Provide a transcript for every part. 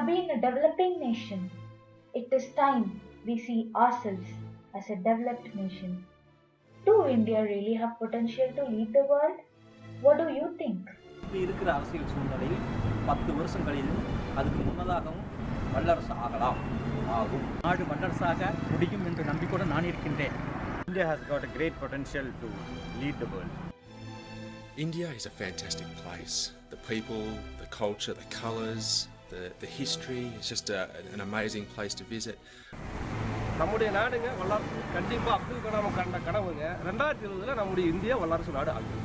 have been a developing nation. It is time we see ourselves as a developed nation. Do India really have potential to lead the world? What do you think? இப்போ இருக்கிற அரசியல் சூழ்நிலையில் 10 வருஷம் கழிந்து அதுக்கு முன்னதாகவும் வல்லரசு ஆகும். நாடு வல்லரசாக முடியும் என்ற நம்பிக்கையுடன் நான் இருக்கின்றேன். India has got a great potential to lead the world. India is a fantastic place. The people, the culture, the colours, the history, it's just an amazing place to visit. நம்முடைய நாடுங்க வல்லரசு கண்டிப்பாக அப்துல் கலாம் கண்ட கனவுங்க 2020 நம்முடைய இந்தியா வல்லரசு நாடு ஆகும்.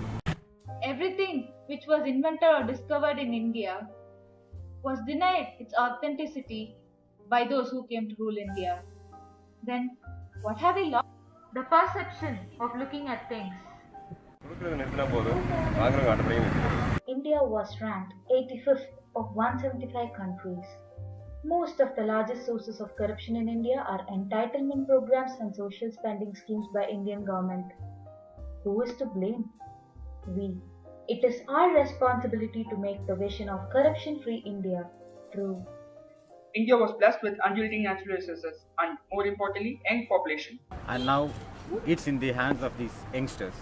Everything which was invented or discovered in India was denied its authenticity by those who came to rule India. Then, what have we lost? The perception of looking at things. India was ranked 85th of 175 countries. Most of the largest sources of corruption in India are entitlement programs and social spending schemes by Indian government. Who is to blame? We. It is our responsibility to make the vision of corruption-free India true. India was blessed with undulating natural resources and, more importantly, young population. And now it's in the hands of these youngsters.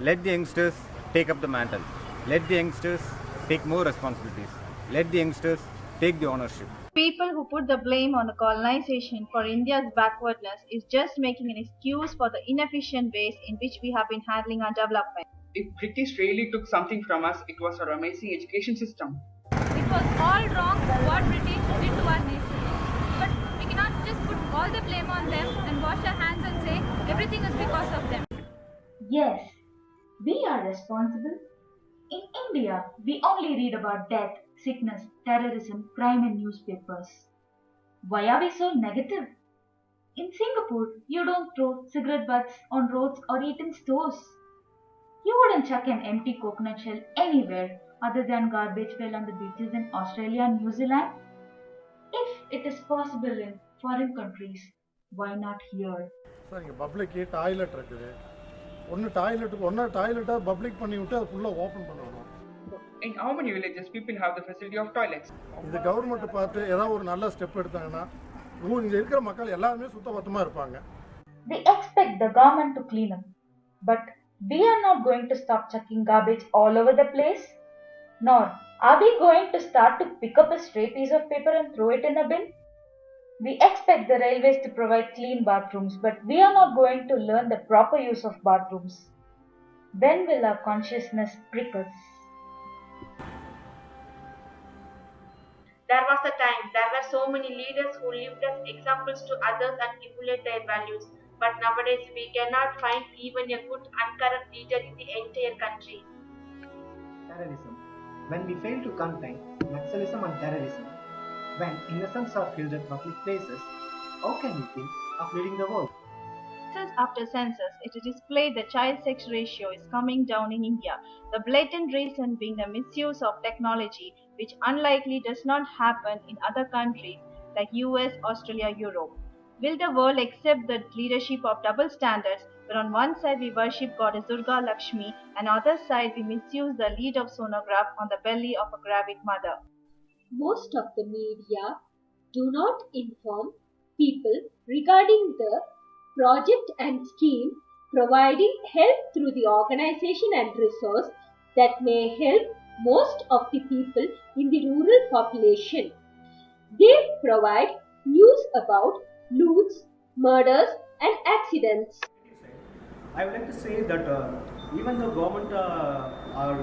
Let the youngsters take up the mantle. Let the youngsters take more responsibilities. Let the youngsters take the ownership. People who put the blame on the colonization for India's backwardness is just making an excuse for the inefficient ways in which we have been handling our development. If British really took something from us, it was our amazing education system. It was all wrong what British did to our nation. But we cannot just put all the blame on them and wash our hands and say everything is because of them. Yes, we are responsible. In India, we only read about death, sickness, terrorism, crime in newspapers. Why are we so negative? In Singapore, you don't throw cigarette butts on roads or eat in stores. You wouldn't chuck an empty coconut shell anywhere other than garbage well on the beaches in Australia and New Zealand. If it is possible in foreign countries, why not here? Sir இங்கே பப்ளிக்கு toilet இருக்குது. டாய்லெட்டாக public பண்ணி விட்டு அதை ஃபுல்லாக open பண்ணணும். In how many villages people have the facility of toilets? இது government பார்த்து ஏதாவது ஒரு நல்ல ஸ்டெப் எடுத்தாங்கன்னா இங்கே இருக்கிற மக்கள் எல்லாருமே சுத்தபத்தமாக இருப்பாங்க. We expect the government to clean up, but we are not going to stop chucking garbage all over the place. Nor are we going to start to pick up a stray piece of paper and throw it in a bin. We expect the railways to provide clean bathrooms, but we are not going to learn the proper use of bathrooms. When will our consciousness prick us? There was a time there were so many leaders who lived as examples to others and emulate their values. But nowadays we cannot find even a good uncorrupt leader in the entire country. Terrorism. When we fail to contain Naxalism and terrorism, when innocents are killed at public places, how can we think of leading the world? Census after census, it is displayed the child sex ratio is coming down in India. The blatant reason being the misuse of technology, which unlikely does not happen in other countries like US, Australia, Europe. Will the world accept the leadership of double standards, where on one side we worship Goddess Durga Lakshmi and on the other side we misuse the lead of sonograph on the belly of a gravid mother? Most of the media do not inform people regarding the project and scheme providing help through the organization and resource that may help most of the people in the rural population. They provide news about loots, murders and accidents. I would like to say that even the government are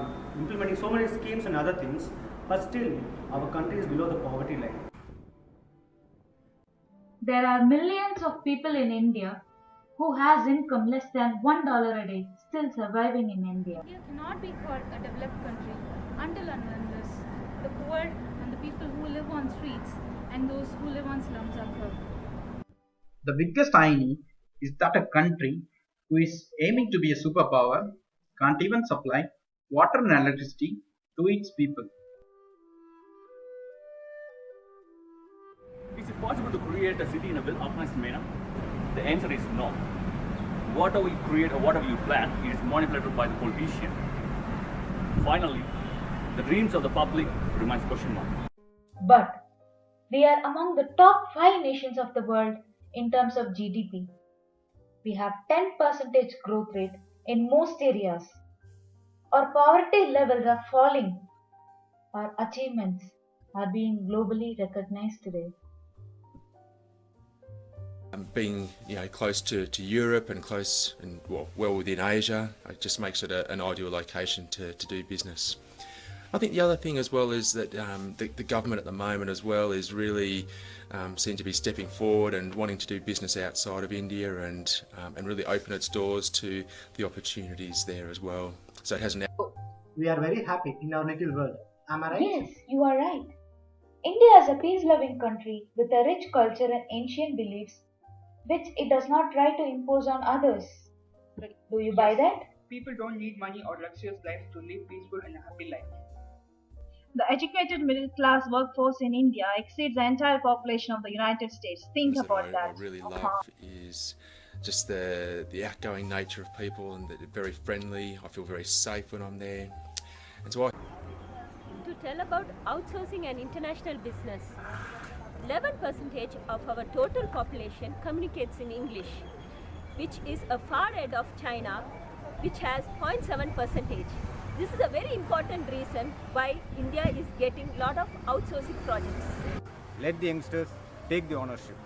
implementing so many schemes and other things, but still our country is below the poverty line. There are millions of people in India who has income less than $1 a day still surviving in India. India cannot be called a developed country until and unless the poor and the people who live on streets and those who live on slums are curbed. The biggest irony is that a country who is aiming to be a superpower can't even supply water and electricity to its people. Is it possible to create a city in a well-organized manner? The answer is no. Whatever we create or whatever you plan is manipulated by the politician. Finally, the dreams of the public remains question mark. But We are among the top 5 nations of the world in terms of GDP. We have 10% growth rate in most areas. Our poverty levels are falling. Our achievements are being globally recognized today. Being close to Europe and close and well within Asia, it just makes it an ideal location to do business. I think the other thing as well is that the government at the moment as well is really seem to be stepping forward and wanting to do business outside of India and really open its doors to the opportunities there as well. So it has an. We are very happy in our native world. Am I right? Yes, you are right. India is a peace-loving country with a rich culture and ancient beliefs which it does not try to impose on others. Do you buy that? People don't need money or luxurious life to live peaceful and a happy life. The educated middle class workforce in India exceeds the entire population of the United States. Think about that. What I really love is just the outgoing nature of people, and that they're very friendly. I feel very safe when I'm there. And so to tell about outsourcing and international business, 11% of our total population communicates in English, which is a far ahead of China, which has 0.7%. This is a very important reason why India is getting a lot of outsourcing projects. Let the youngsters take the ownership.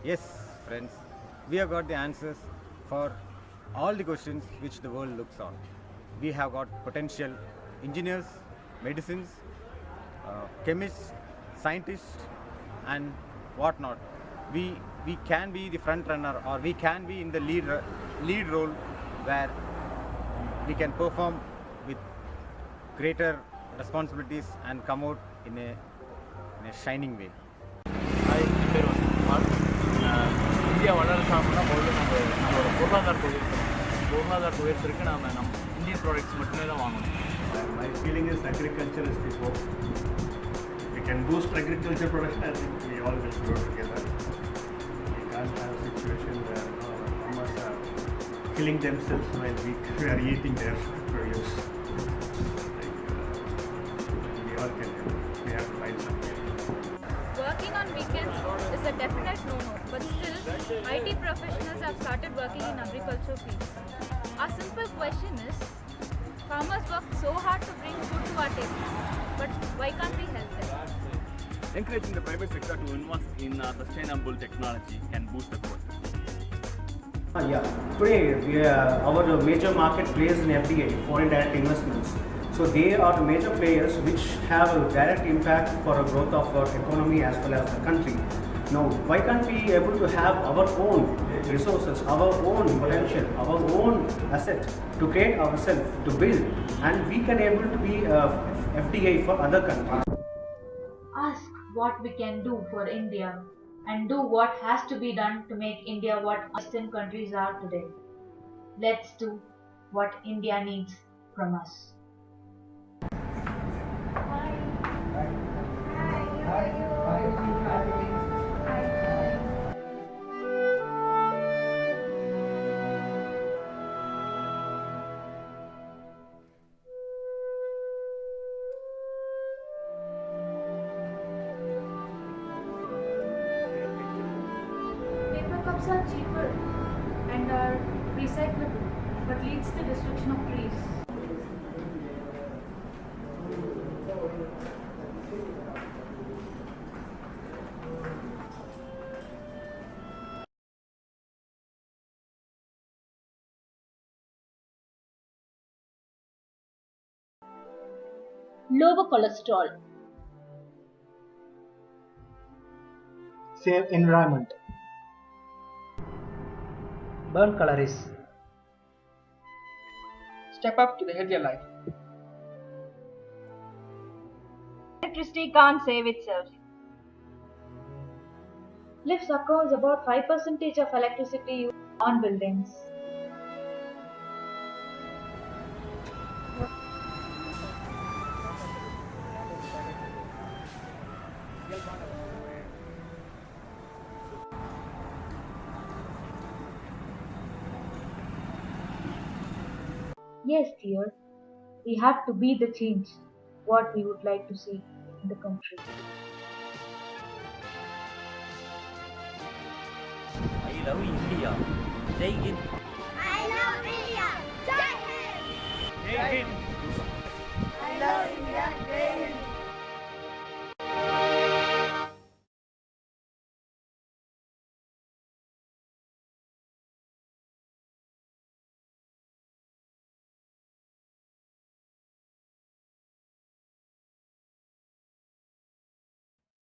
Yes, friends, we have got the answers for all the questions which the world looks on. We have got potential engineers, medicines, chemists, scientists, and whatnot. We can be the front runner, or we can be in the lead role where we can perform with greater responsibilities and come out in a shining way. India வளரசாமனா முதல்ல நம்மளோட பொருளாதாரத்தை உயர்த்திருக்கு நம்ம Indian products மட்டுமே தான் வாங்கணும். My feeling is agriculture is the hope. If we can boost agriculture production, I think we all will grow together. We can't have a situation where our farmers are killing themselves while we are eating their produce. We all can help. We have to find some way. Working on weekends is a definite no-no, but still, IT professionals have started working in agriculture fields. Our simple question is, farmers work so hard to bring food to our table, but why can't we help them? Encouraging the private sector to invest in sustainable technology can boost the growth. Today, our major market players in FDI, foreign direct investments. So they are the major players which have a direct impact for the growth of our economy as well as the country. Now, why can't we be able to have our own resources, our own potential, our own asset to create ourselves, to build, and we can able to be FDI for other countries. Ask what we can do for India and do what has to be done to make India what Western countries are today. Let's do what India needs from us. Paper cups are cheaper and are recyclable, but leads to destruction of trees. Lower cholesterol. Save environment. Burn calories. Step up to the healthier life. Electricity can't save itself. Lifts accounts about 5% of electricity used on buildings. Yes, dear, we have to be the change what we would like to see in the country. love India. Jai Hind. I love India. Jai Hind. Jai Hind. I love India. Jai Hind.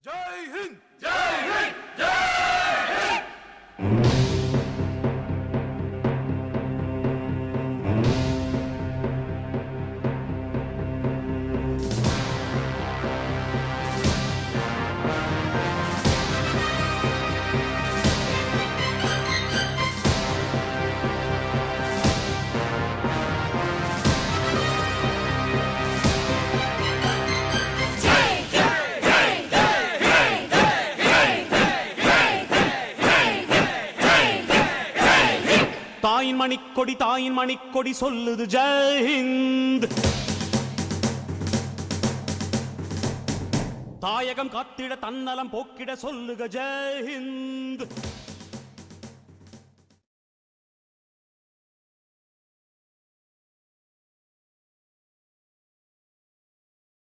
Jai Hind! Jai Hind! Jai Hind! தாயின் மணிக்கொடி தாயின் மணிக்கொடி சொல்லுது ஜெய் ஹிந்த். தாயகம் காத்திட தன்னலம் போக்கிட சொல்லுக ஜெய் ஹிந்த்.